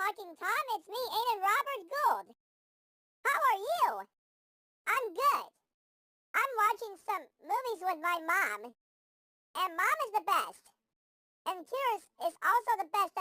Talking Tom, it's me, Aiden Robert Gould. How are you? I'm good. I'm watching some movies with my mom, and Mom is the best. And Tears is also the best